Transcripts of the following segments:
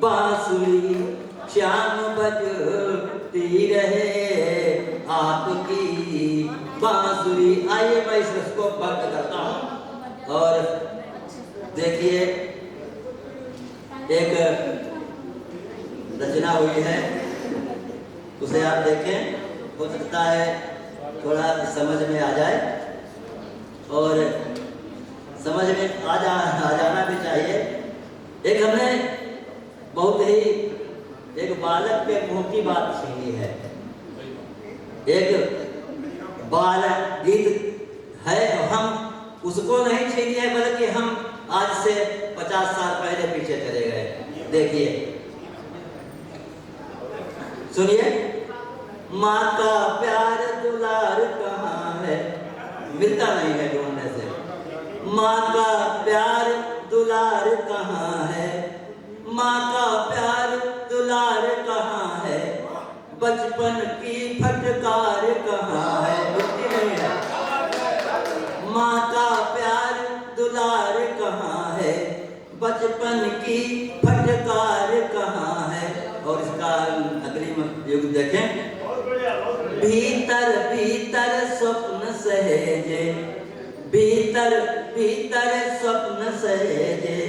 बांसुरी श्याम बजती रहे आपकी बांसुरी। आइए मैं इस रस को भक्त करता हूँ। और देखिए एक रचना हुई है, उसे आप देखें, हो सकता है थोड़ा समझ में आ जाए और समझ में आ जाना भी चाहिए। एक हमने बहुत ही एक बालक के मुंह की बात छीनी है। एक बाल गीत है, हम उसको नहीं छीनी है, बल्कि हम आज से 50 साल पहले पीछे चले गए। देखिए सुनिए। माँ का प्यार दुलार कहाँ है, मिलता नहीं है ढूंढने से। माँ का प्यार दुलार कहाँ है, माँ का प्यार दुलार कहाँ है, बचपन की फटकार कहाँ है, मिलती नहीं है। माँ का प्यार दुलार कहाँ है, बचपन की फटकार कहाँ है। और इसका अग्रिम युग देखें। भीतर भीतर स्वप्न सहेजे, भीतर भीतर स्वप्न सहेजे,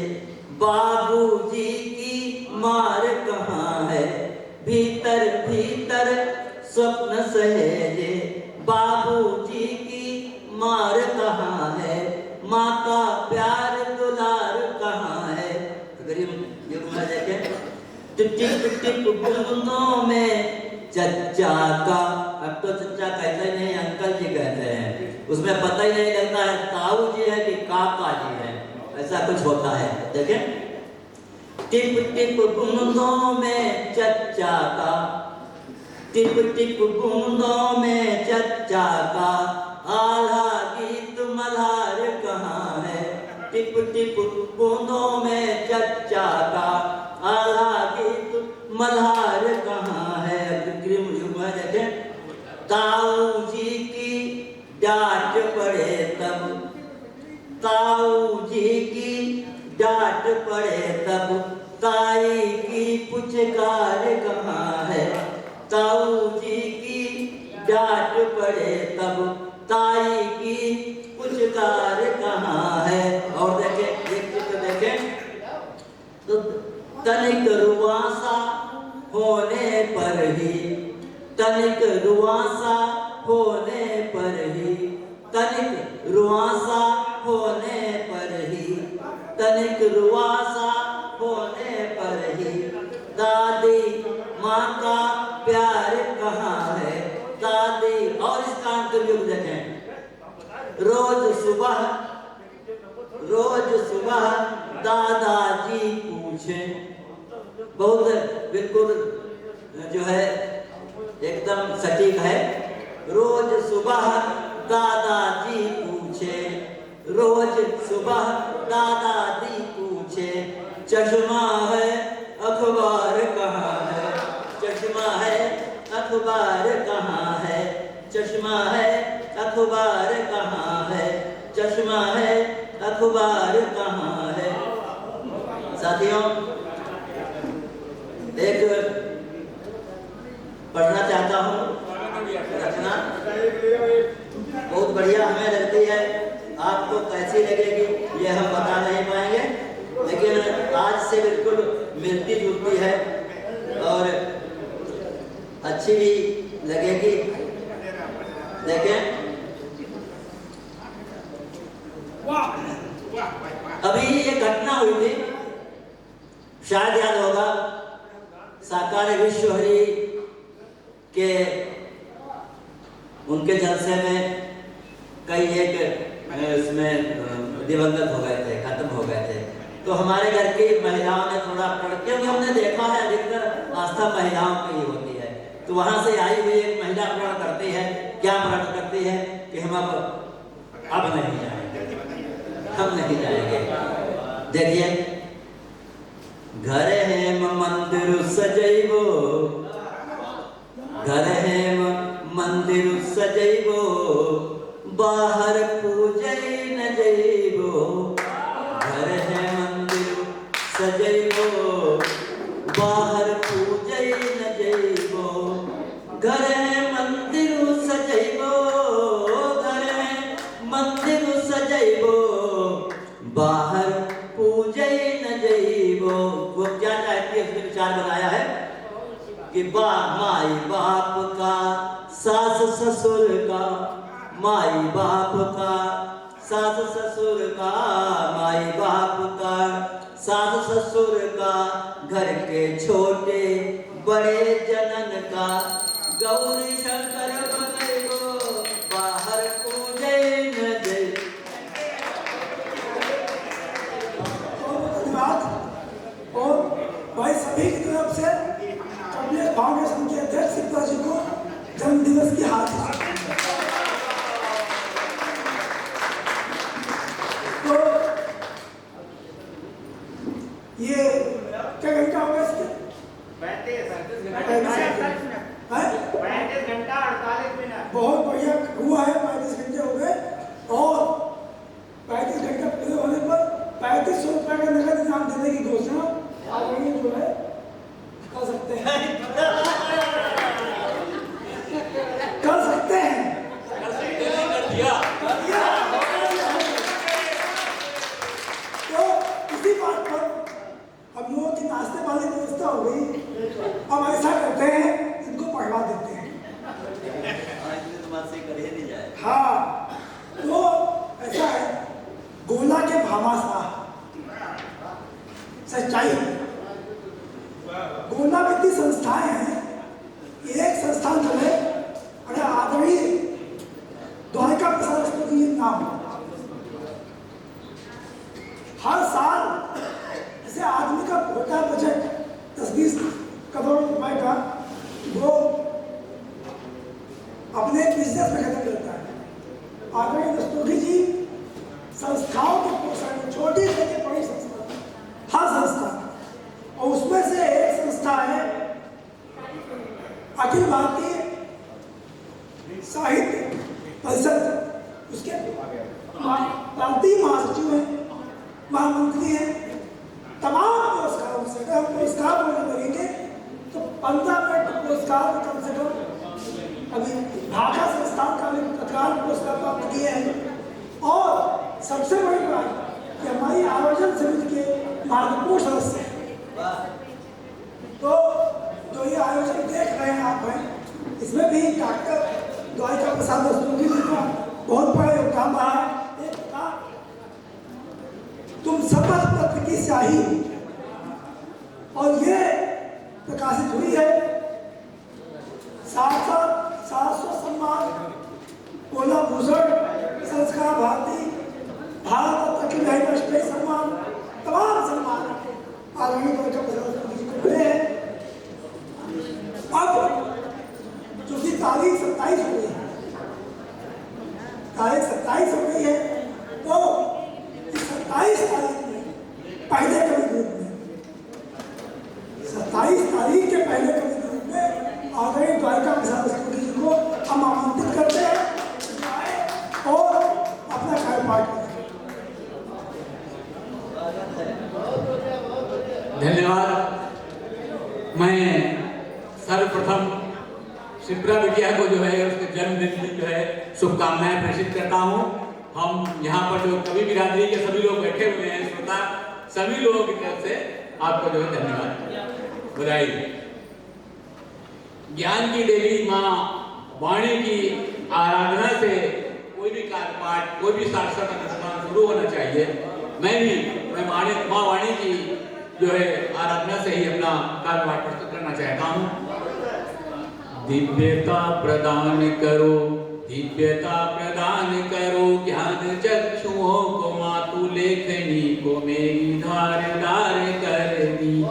बाबूजी की मार कहाँ है, भीतर भीतर स्वप्न सहेजे, बाबूजी की मार कहाँ है, माँ का प्यार दुलार कहाँ है। अग्रिम युग में देखें। टिप टिप बूंदों में चच्चा का, अब तो चच्चा कहते नहीं, अंकल जी कहते हैं, उसमें पता ही नहीं लगता है ताऊ जी है कि काका जी है, ऐसा कुछ होता है। देखें। टिप टिप बूंदों में चच्चा का, टिप टिप बूंदों में चच्चा का, आल्हा गीत मल्हार कहाँ है, टिप टिप बूंदों में चच्चा का, आल्हा गीत मल्हार कहाँ है। अग्रिम युग में देखें। ताऊ जी की डांट पड़े तब, ताऊ जी की डांट पड़े तब, ताई की पुचकार कहाँ है, ताऊ जी की डांट पड़े तब, ताई की पुचकार कहाँ है। और देखें, एक चित्र देखें तो तनिक रुआसा होने पर ही, तनिक रुआसा होने पर ही, तनिक रुआसा होने पर ही, तनिक रुआसा होने पर ही, दादी माँ का प्यार कहाँ है, दादी। और इसका अंतर्युग देखें। रोज सुबह दादाजी पूछे, बहुत बिल्कुल जो है एकदम सटीक है। रोज सुबह दादाजी पूछे, रोज सुबह दादाजी पूछे, चश्मा है अखबार कहाँ है, चश्मा है अखबार कहाँ है, चश्मा है अखबार कहाँ है, चश्मा है अखबार कहाँ है। साथियों, एक पढ़ना चाहता हूँ रचना, बहुत बढ़िया हमें लगती है, आपको कैसी लगेगी ये हम बता नहीं पाएंगे, लेकिन आज से बिल्कुल मिलती जुलती है और अच्छी भी लगेगी। देखें, अभी ये घटना हुई थी, शायद याद होगा, साकार विश्वहरि के उनके जलसे में कई एक इसमें दिवंगत हो गए थे, खत्म हो गए थे। तो हमारे घर की महिलाओं ने थोड़ा प्रण, क्योंकि हमने देखा है अधिकतर आस्था महिलाओं की ही होती है, तो वहां से आई हुई एक महिला प्रण करती है। क्या प्रण करती है कि हम अब नहीं जाएंगे, हम नहीं जाएंगे। देखिए, घर है मंदिर सजैबो, घर है मंदिर सजैबो, बाहर पूजै न जैबो, घर है मंदिर सजैबो, वो क्या चाहती है उसने विचार बनाया है कि माई बाप का, सास ससुर का, माई बाप का, सास ससुर का, माई बाप का, सास ससुर का, घर के छोटे बड़े जनन का, गौरी शंकर बने को बाहर पूजे न दे। और भाई सभी की तरफ से कमलेश फाउंडेशन के अध्यक्ष सिप्रा जी को जन्मदिवस की हार्दिक। तो ये क्या घंटा होगा इसके? 35 घंटा 48 मिनट। बहुत बढ़िया हुआ है, 35 घंटे हो गए। और 35 घंटे पूरे होने पर 3500 रुपए का नगद इनाम देने की घोषणा आगे जो है कर सकते हैं। कर सकते हैं। तो इसी बात पर हम लोगों की नाश्ते वाली व्यवस्था हो गई। अब ऐसा करते हैं, इनको पढ़वा देते हैं। हाँ, तो ऐसा है, गोला के भामाशाह सच्चाई। गोला में 3 संस्थाएं हैं। एक संस्थान जो है अगर आदरणीय द्वारिका प्रसाद स्टूडियो नाम, हर साल जैसे आदमी का होता है बजट 10-20 करोड़ रुपए का, वो अपने बिजनेस में खत्म करता है। आदरणीय दस्तूरी जी संस्थाओं के पोषण में छोटी से बड़ी संस्था, हर संस्था, और उसमें से एक संस्था है अखिल भारतीय साहित्य परिषद। उसके प्रांतीय महासचिव हैं, महामंत्री हैं। तमाम पुरस्कारों से अगर हम पुरस्कार बोलने लगेंगे तो 15 मिनट पुरस्कार कम से कम अभी ढाका संस्थान का भी तत्काल पुरस्कार प्राप्त किए हैं। और सबसे बड़ी बात कि हमारी आयोजन समिति के महत्वपूर्ण सदस्य हैं। तो जो ये आयोजन देख रहे हैं आप हैं, इसमें भी डॉक्टर द्वारिका प्रसाद स्टूडियो जी का बहुत बड़ा योगदान रहा है। एक था तुम शपथ पत्र की स्याही, और ये प्रकाशित हुई है। 700 सम्मान, कोला भूषण, संस्कार भारती, भारत रत्न की राष्ट्रीय सम्मान, तमाम सम्मान आदरणीय द्वारिका प्रसाद स्टूडियो जी को मिले हैं। अब चूंकि तारीख 27 हो गई है, तारीख 27 हो गई है, तो 27 तारीख में पहले कवि ग्रुप में 27 तारीख के पहले कवि ग्रुप में आदरणीय द्वारिका प्रसाद स्टूडियो जी को हम आमंत्रित करते हैं और अपना कार्यपाठ करें। धन्यवाद। मैं सर्वप्रथम शिप्रा बिटिया को जो है उसके जन्मदिन की जो है शुभकामनाएं प्रेषित करता हूँ। हम यहाँ पर जो कवि बिरादरी के सभी लोग बैठे हुए हैं, श्रोता, सभी लोगों की तरफ से आपको जो है धन्यवाद, बधाई। ज्ञान की देवी माँ वाणी की आराधना से कोई भी कार्यपाठ, कोई भी सार्थक अनुष्ठान शुरू होना चाहिए। मैं माँ वाणी की जो है आराधना से ही अपना कार्यपाठ प्रस्तुत करना चाहता हूँ। दिव्यता प्रदान करो, दिव्यता प्रदान करो, ज्ञान चक्षुओं को मातु लेखनी को मेरी धार धार कर दीजिए।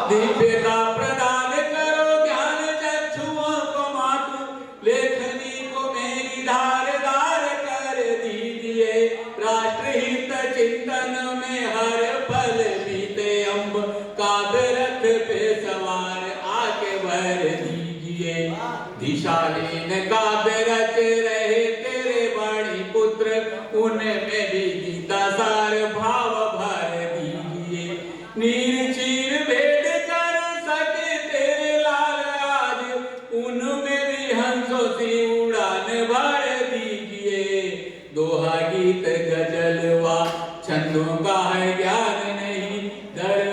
दिव्यता प्रदान करो, ज्ञान चक्षुओं को मातु लेखनी को मेरी धार धार कर दीजिए। राष्ट्रहित चिंतन में हर पल बीते अम्ब, काबरथ पे सवार आके भर दीजिए। दिशाहीन काव्य रच रहे तेरे वाणी पुत्र, उनमें भी गीता सार भाव भर दीजिए। नीर चीर भेद कर सके तेरे लाल आज, उनमें भी हंसों सी उड़ान भर दीजिए। दोहा गीत गजल वा छंदों का है ज्ञान नहीं, दर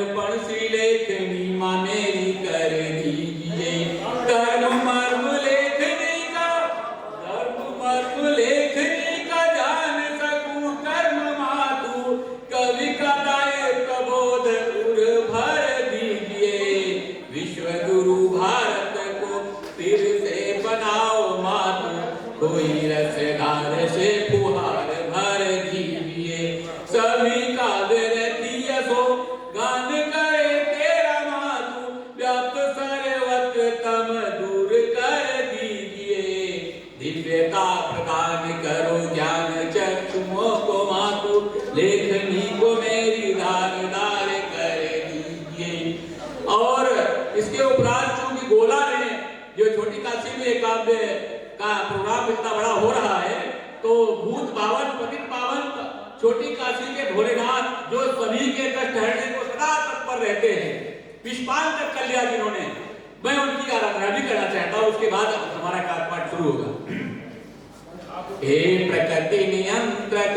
इसके उपरांत चूंकि गोला ने जो छोटी काशी में एक काव्य का प्रोग्राम इतना बड़ा हो रहा है, तो भूत पावन पतित पावन छोटी काशी के भोलेनाथ जो सभी के कष्ट हरने को सदा तत्पर रहते हैं, विश्वान तक कर लिया जिन्होंने, मैं उनकी आराधना भी करना चाहता हूँ। उसके बाद हमारा पाठ शुरू होगा। हे प्रकृति नियंत्रक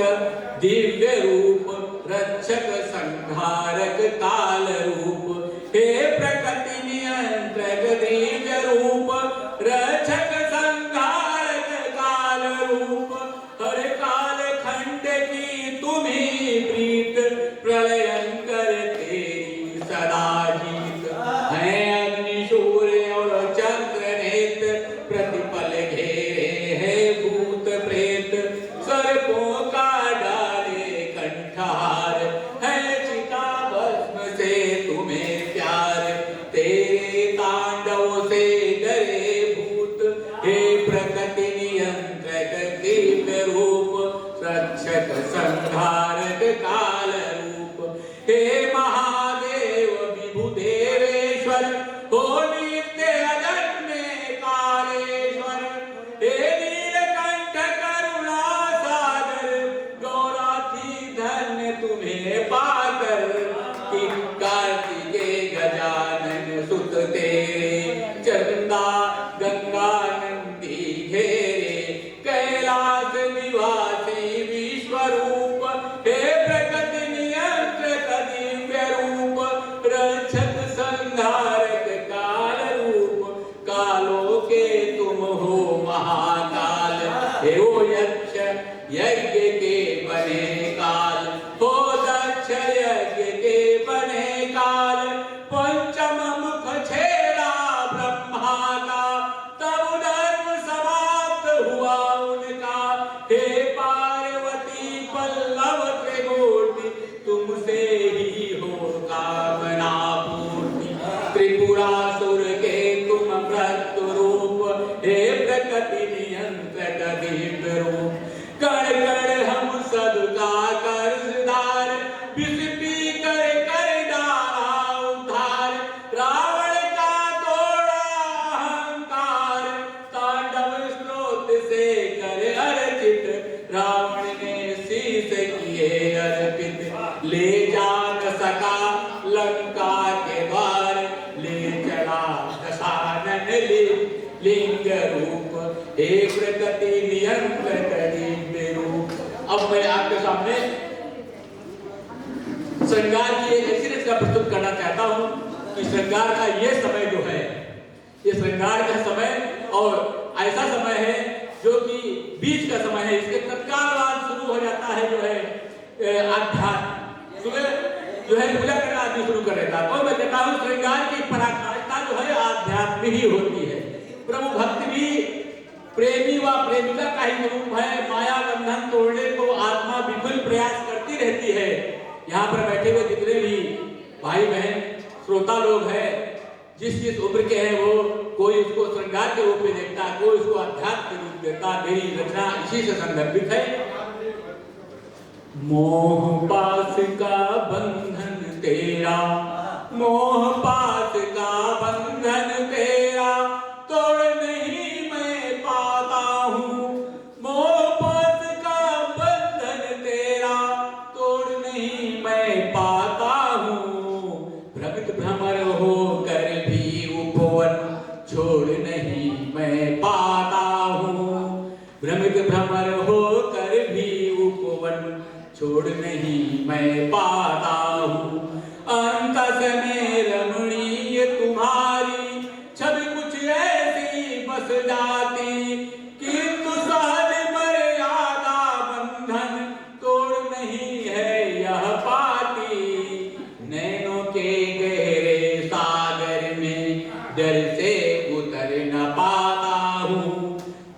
दिव्य रूप, रक्षक संहारक काल रूप। हे प्रकृति नियंत्रक दिव्य रूप, रक्षक संहारक काल रूप। हर काल खंड की तुम्ही प्रीत, प्रलयंकर तेरी सदा जीत। है अग्नि सूर्य और चंद्र नेत्र, प्रतिपल घेरे है भूत प्रेत। सर्पों का डाले कंठहार, है चिता भस्म से तुम्हें प्यार। तेरे तांडव से डरे भूत, हे प्रकृति नियंत्रक दिव्य रूप, रक्षक संहारक काल रूप। हे महादेव विभुदेवेश्वर, हो नित्य अजन्य कालेश्वर। हे नीलकंठ करुणा सागर, गौराथी धन्य तुम्हें पाकर। कि कार्तिकेय गजानन सुत तेरे, चंदा गंगा नंदी घेरे। कैलाश निवासी विश्वरूप, हे प्रकृति नियंत्रक दिव्य रूप, रक्षक संहारक काल रूप। कालों के तुम हो महाकाल, हे ओ यक्ष यज्ञ के बने काल। हो दक्ष यज्ञ के बने काल, पंचम मुख छेड़ा ब्रह्मा का। तब धर्म समाप्त हुआ उनका, हे पार्वती पल्लव त्रिमूर्ति। तुमसे ही हो कामना पूर्ति, त्रिपुरासुर के तुम मृत्यु रूप। हे प्रकृति नियंत्रक दिव्य रूप, कण कण हम सबका कर्जदार। विष पी कर डाला उद्धार, रावण का तोड़ा अहंकार। तांडव स्रोत से कर अर्चित, रावण ने शीश किए अर्पित। ले जा न सका लंका के द्वार, ले चला दशानन लिंग रूप। हे प्रकृति नियंत्रक दिव्य रूप। अब मैं आपके सामने श्रृंगार की एक ऐसी रचना प्रस्तुत करना चाहता हूं कि श्रृंगार का ये समय जो है, ये श्रृंगार का समय और ऐसा समय है जो कि बीच का समय है। इसके तत्काल बाद शुरू हो जाता है जो है आध्यात्म। सुबह जो है पूजा करना आदमी शुरू कर देता है। और मैं कहता हूँ श्रृंगार की पराकाष्ठा जो है आध्यात्म ही होती है। प्रभु भक्त भी प्रेमी व प्रेमिका का ही रूप है। माया बंधन तोड़ने को आत्मा विपुल प्रयास करती रहती है। यहाँ पर बैठे हुए जितने भी भाई बहन श्रोता लोग हैं, जिस जिस उम्र के हैं, वो कोई उसको श्रृंगार के रूप में देखता, कोई उसको अध्यात्म के रूप देता। मेरी रचना इसी से संदर्भित है। मोह पास का बंधन तेरा, मोह पास का बंधन तेरा, तोड़ नहीं मैं पाता हूँ। मोह पास का बंधन तेरा, तोड़ नहीं मैं पाता हूँ। भ्रमित भ्रमर होकर भी उपवन, छोड़ नहीं मैं पाता हूँ। भ्रमित भ्रमर होकर भी उपवन, छोड़ नहीं मैं पाता हूँ। अंतस में रमणीय तुम्हारी, छवि कुछ ऐसी बस जाती, किंतु सहज मर्यादा बंधन, तोड़ नहीं है यह पाती। नैनों के गहरे सागर में, डर से उतर न पाता हूँ।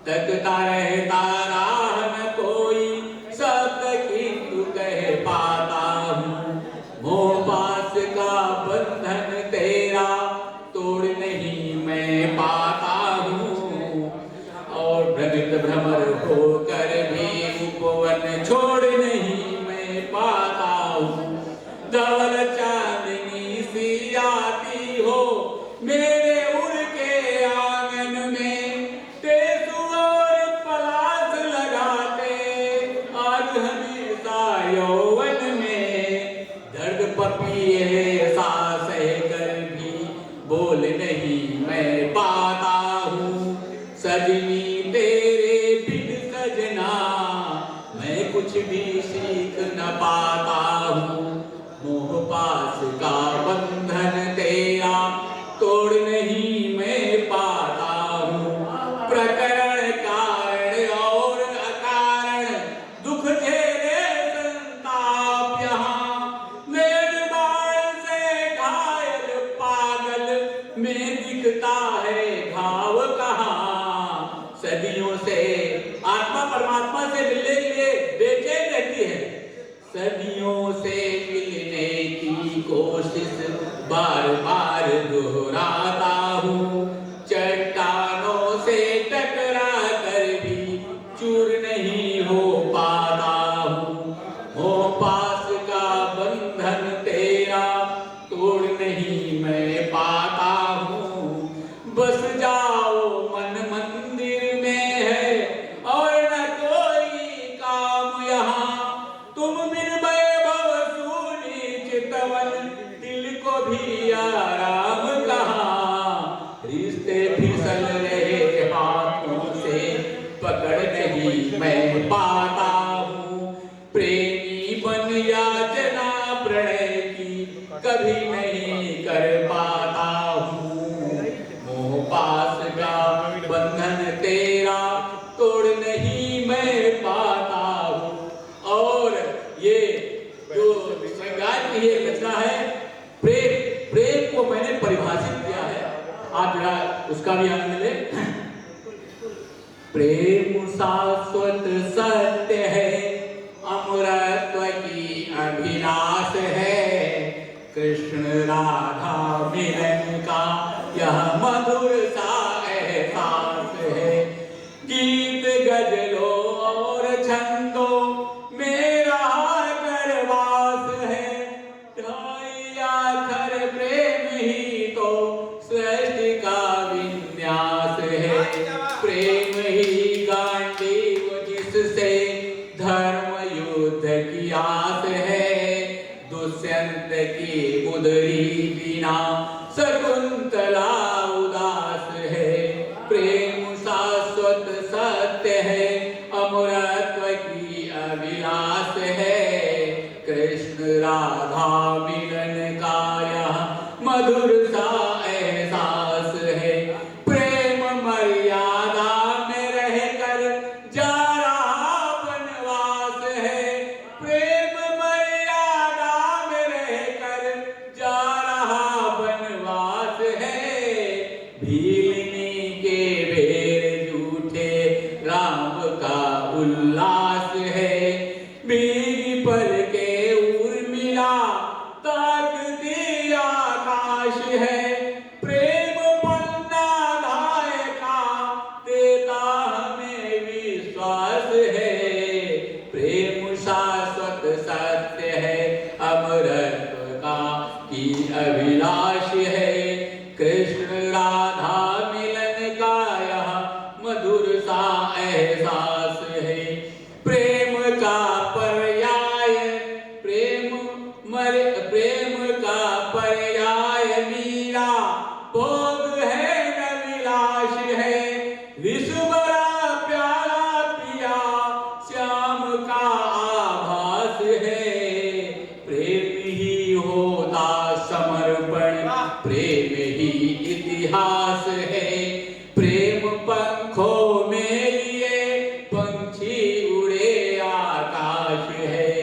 तकता रहता राह न कोई, शब्द किंतु कह पाता हूँ। मोह पास का बंधन मेरे उड़ के आंगन में टेसु और पलाश लगाते, आज हमेशा यौवन में दर्द पपिए सांस कर भी बोल नहीं मैं पाता हूँ। सजनी तेरे बिन सजना मैं कुछ भी सीख न पाता हूँ। मोह पास का बंधन तेरा तोड़ नहीं मैं पाता हूँ। प्रकरण कारण और अकारण दुख झेले संताप यहाँ, मेजबान से घायल पागल में दिखता है घाव कहाँ। सदियों से आत्मा परमात्मा से मिलने के लिए बेचैन रहती है। सदियों से मिलने की कोशिश बार बार दोहराता हूँ। चट्टानों से टकरा कर भी चूर नहीं हो पाता हूँ। हो पास का बंधन तेरा तोड़ नहीं मैं पाता हूँ। बस जाओ मन मंदिर में है और न कोई काम यहाँ। तुम बिन वैभव सूनी चितवन दिल को भी आराम कहाँ। रिश्ते फिसल रहे हाथों से पकड़ नहीं मैं पाता हूँ। प्रेमी बन याचना प्रणय की कभी नहीं कर पाता हूँ। मोह पास का बंधन तेरा तोड़ नहीं मैं पाता हूँ। और ये जो श्रृंगार की ये रचना है, प्रेम को मैंने परिभाषित किया है, आप जरा उसका भी आनंद ले। प्रेम शाश्वत सत्य है, अमरत्व की अभिलाष है। कृष्ण राधा मिलन का यह मधुर सा एहसास है। गीत गजलों और छंदों मेरा करवास है। ढाई आखर प्रेम ही तो सृष्टि का विन्यास है। प्रेम ही गांडीव जिससे धर्म युद्ध की आस है। दुष्यंत की उदरी बिना शकुंतला उदास है। प्रेम शाश्वत सत्य है, अमरत्व की अभिलाष है। कृष्ण राधा मिलन का यह मधुर सा एहसास है। प्रेम मर्यादा में रहकर जा रहा बनवास है। प्रेम मर्यादा में रहकर जा रहा बनवास है। भीलनी के बेर झूठे राम का उल्लास है। बीगी पर के उर्मिला ताकती आकाश है। प्रेम पन्ना धायका देता हमें विश्वास है। प्रेम शाश्वत सत्य है, अमरत्व का की अभिलाष है। कृष्ण राधा मिलन का यह मधुर सा एहसास है। प्रेम का पर्याय प्रेम का पर्याय मीरा भोग है न विलास है। विश्व बड़ा प्यारा पिया श्याम का आभास है। प्रेम ही होता समर्पण, प्रेम ही इतिहास है। प्रेम पंखों में लिए पंछी उड़े आकाश है।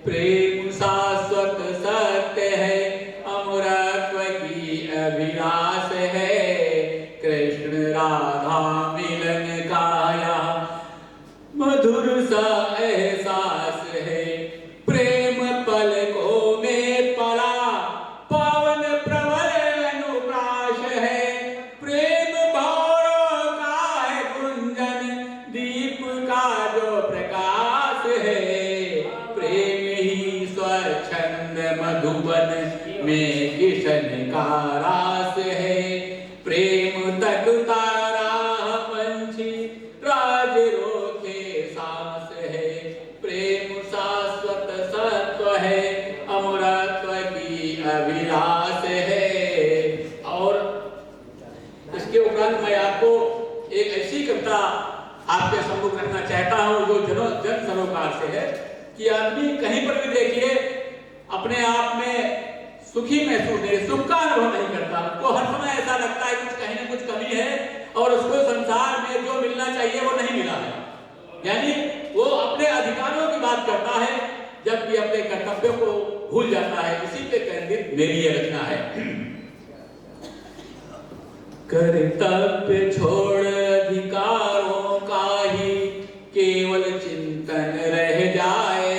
प्रेम शाश्वत सत्य है, अमरत्व की अभिलाष है। कृष्ण राधा मिलन का यह मधुर सा एहसास है। प्रेम पलकों में पला पावन प्रबल अनुप्राश है। प्रेम भौरों का है गुंजन, दीप का जो प्रकाश है। प्रेम ही स्वच्छंद मधुबन में किशन का रास आपके सम्मुख रखना चाहता हूँ, जो जन सरोकार से है कि आदमी कहीं पर भी देखिए अपने आप में सुखी महसूस नहीं, सुख का अनुभव नहीं करता। उसको हर समय ऐसा लगता है कुछ कहीं ना कुछ कमी है और उसको संसार में जो मिलना चाहिए वो नहीं मिला है। यानी वो अपने अधिकारों की बात करता है जबकि अपने कर्तव्यों को भूल जाता है। इसी पे केंद्रित मेरी ये रचना है। कर्तव्य छोड़ अधिकारों का ही केवल चिंतन रह जाए,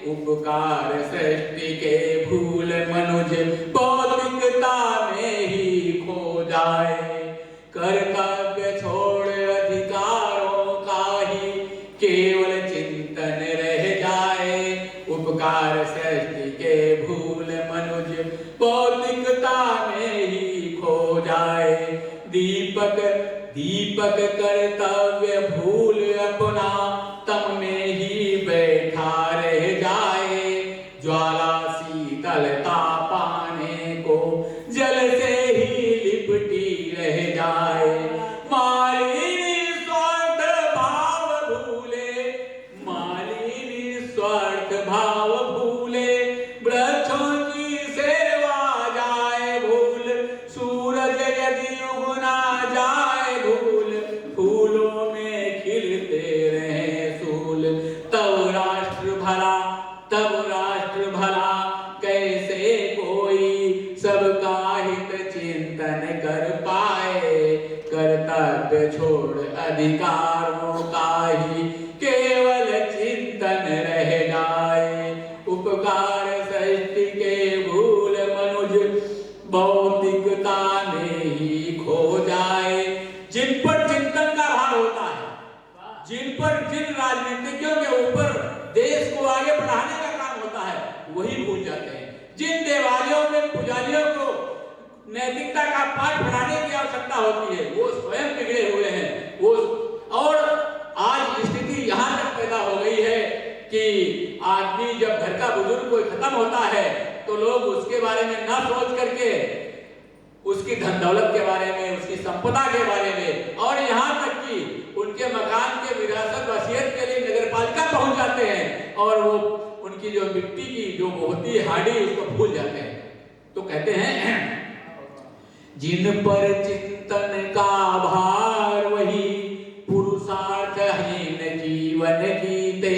उपकार सृष्टि के भूल मनुज भौतिकता में ही खो जाए। कर्तव्य छोड़ अधिकारों का ही केवल चिंतन रह जाए, उपकार सृष्टि के भूल मनुज भौतिकता में ही खो जाए। दीपक कर्तव्य भूल अपना तम में ही बैठा रह जाए, ज्वाला शीतलता पाने को जल से ही लिपटी रह जाए। मालिनी स्वार्थ भाव भूले, मालिनी स्वार्थ भाव भूले, वृक्षों की सेवा जाए भूल, सूरज यदि उगना जाए भूल, फूलों में खिलते रहे सूल, तब राष्ट्र भला कैसे कोई सबका हित चिंतन कर पाए। कर्तव्य छोड़ अधिकारों का ही केवल चिंतन रह जाए, उपकार सृष्टि के भूल मनुज भौतिकता में ही खो जाए। जिन पर चिंतन का भार होता है, जिन राजनीतिज्ञों के ऊपर देश को आगे बढ़ाने का काम होता है, वही भूल जाते हैं। जिन देवालयों में पुजारियों को नैतिकता का पाठ पढ़ाने की आवश्यकता होती है, वो स्वयं बिगड़े हुए हैं। वो और आज स्थिति यहाँ तक पैदा हो गई है कि आदमी जब घर का बुजुर्ग कोई खत्म होता है तो लोग उसके बारे में न सोच करके उसकी धन दौलत के बारे में, उसकी संपदा के बारे में, और यहाँ तक कि उनके मकान के विरासत वसीयत के लिए नगरपालिका पहुंच जाते हैं और वो उनकी जो मिट्टी की जो होती है हाड़ी उसको भूल जाते हैं। तो कहते हैं जिन पर चिंतन का भार वही पुरुषार्थहीन जीवन जीते,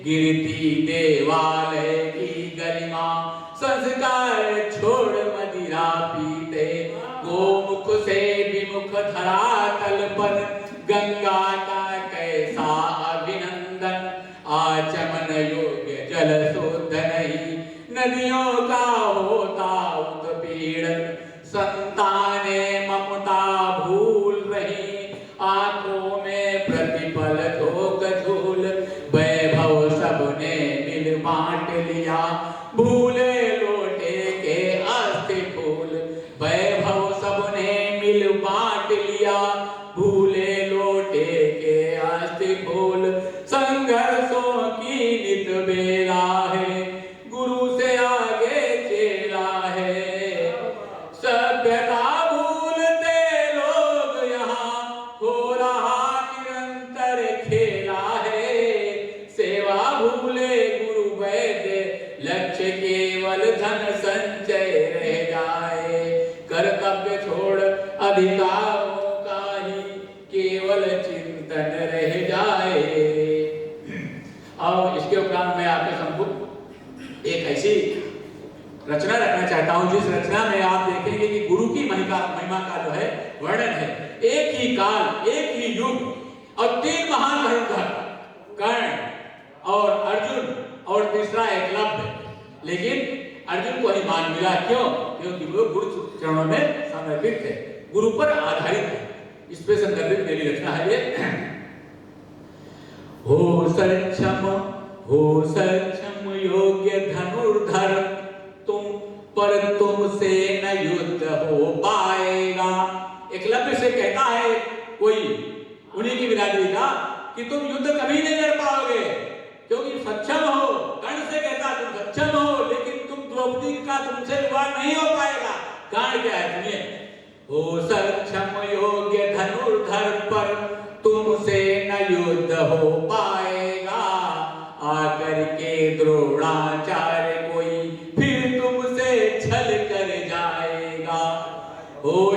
गिरती देवालय की गरिमा संस्कार छोड़ मदिरा पीते, गोमुख से विमुख धरातल पर गंगा का कैसा अभिनंदन, आचमन योग्य जल शुद्ध नहीं नदियों का होता उत्पीड़न, संताने ममता भूल रही आंखों में प्रतिपल धोक झूल, वैभव सबने मिल बांट लिया भूले लोटे के अस्थि फूल, वैभव सबने मिल बांट लिया भूले लोटे के अस्थि फूल। संघर्षों की नित बेला है, गुरु से आगे चेला है, सभ्यता भूलते लोग यहाँ हो रहा निरंतर खेला है, सेवा भूले गुरु वैद्य लक्ष्य केवल धन संचय रह जाए, कर्तव्य छोड़ अधिकारों का ही केवल चिंतन रह जाए। और इसके उपरांत मैं आपके सम्मुख एक ऐसी रचना रखना चाहता हूं जिस रचना में आप देखेंगे कि गुरु की महिमा का जो है वर्णन है। एक ही काल, एक ही युग और तीन महान धनुर्धर कर्ण और अर्जुन और तीसरा एकलव्य, लेकिन अर्जुन को ही मान मिला। क्यों? क्योंकि वो गुरु चरणों में समर्पित थे, गुरु पर आधारित है। इस पे संदर्भित मेरी रचना है ये। हो सक्षम योग्य धनुर्धर तुम, पर तुमसे न युद्ध हो पाएगा। एकलव्य से कहता है कोई उन्हीं की बिरादरी का कि तुम युद्ध कभी नहीं कर पाओगे क्योंकि सक्षम हो। कर्ण से कहता तुम सक्षम हो लेकिन तुम द्रौपदी का तुमसे विवाह नहीं हो पाएगा। कारण क्या है सुनिए। हो सक्षम योग्य धनुर्धर पर तुमसे न युद्ध हो पाएगा, आकर के द्रोणाचार्य कोई फिर तुमसे छल कर जाएगा। हो